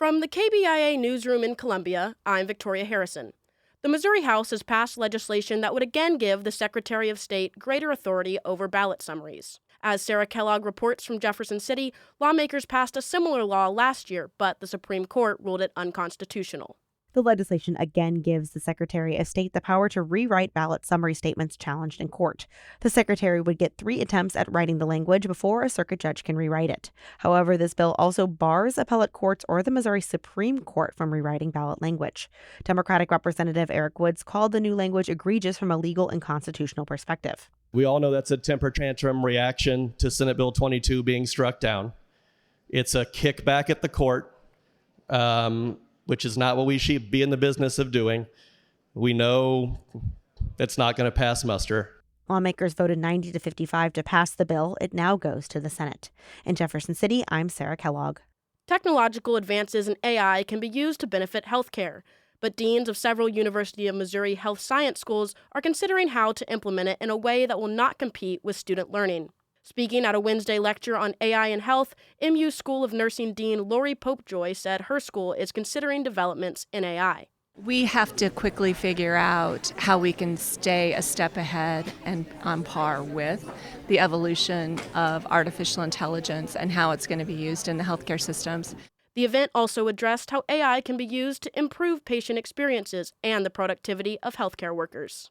From the KBIA Newsroom in Columbia, I'm Victoria Harrison. The Missouri House has passed legislation that would again give the Secretary of State greater authority over ballot summaries. As Sarah Kellogg reports from Jefferson City, lawmakers passed a similar law last year, but the Supreme Court ruled it unconstitutional. The legislation again gives the Secretary of State the power to rewrite ballot summary statements challenged in court. The Secretary would get 3 attempts at writing the language before a circuit judge can rewrite it. However, this bill also bars appellate courts or the Missouri Supreme Court from rewriting ballot language. Democratic Representative Eric Woods called the new language egregious from a legal and constitutional perspective. We all know that's a temper tantrum reaction to Senate Bill 22 being struck down. It's a kickback at the court, which is not what we should be in the business of doing. We know it's not going to pass muster. Lawmakers voted 90 to 55 to pass the bill. It now goes to the Senate. In Jefferson City, I'm Sarah Kellogg. Technological advances in AI can be used to benefit healthcare, but deans of several University of Missouri health science schools are considering how to implement it in a way that will not compete with student learning. Speaking at a Wednesday lecture on AI and health, MU School of Nursing Dean Lori Popejoy said her school is considering developments in AI. We have to quickly figure out how we can stay a step ahead and on par with the evolution of artificial intelligence and how it's going to be used in the healthcare systems. The event also addressed how AI can be used to improve patient experiences and the productivity of healthcare workers.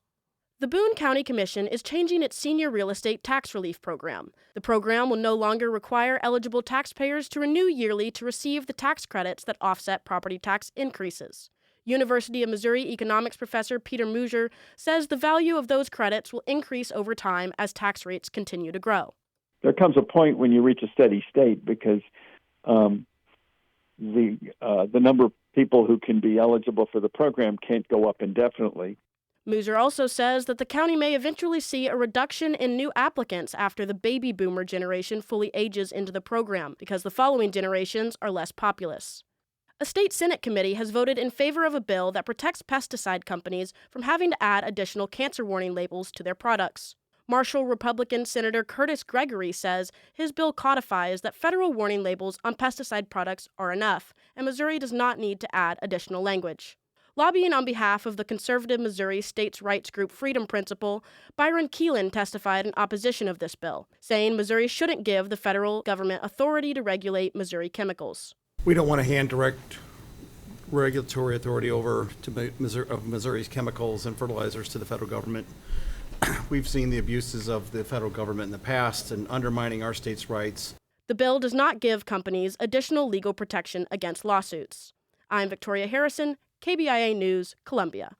The Boone County Commission is changing its senior real estate tax relief program. The program will no longer require eligible taxpayers to renew yearly to receive the tax credits that offset property tax increases. University of Missouri economics professor Peter Muser says the value of those credits will increase over time as tax rates continue to grow. There comes a point when you reach a steady state because the number of people who can be eligible for the program can't go up indefinitely. Muser also says that the county may eventually see a reduction in new applicants after the baby boomer generation fully ages into the program because the following generations are less populous. A state Senate committee has voted in favor of a bill that protects pesticide companies from having to add additional cancer warning labels to their products. Marshall Republican Senator Curtis Gregory says his bill codifies that federal warning labels on pesticide products are enough, and Missouri does not need to add additional language. Lobbying on behalf of the conservative Missouri states' rights group Freedom Principle, Byron Keelan testified in opposition of this bill, saying Missouri shouldn't give the federal government authority to regulate Missouri chemicals. We don't want to hand direct regulatory authority over to Missouri's chemicals and fertilizers to the federal government. We've seen the abuses of the federal government in the past and undermining our state's rights. The bill does not give companies additional legal protection against lawsuits. I'm Victoria Harrison, KBIA News, Columbia.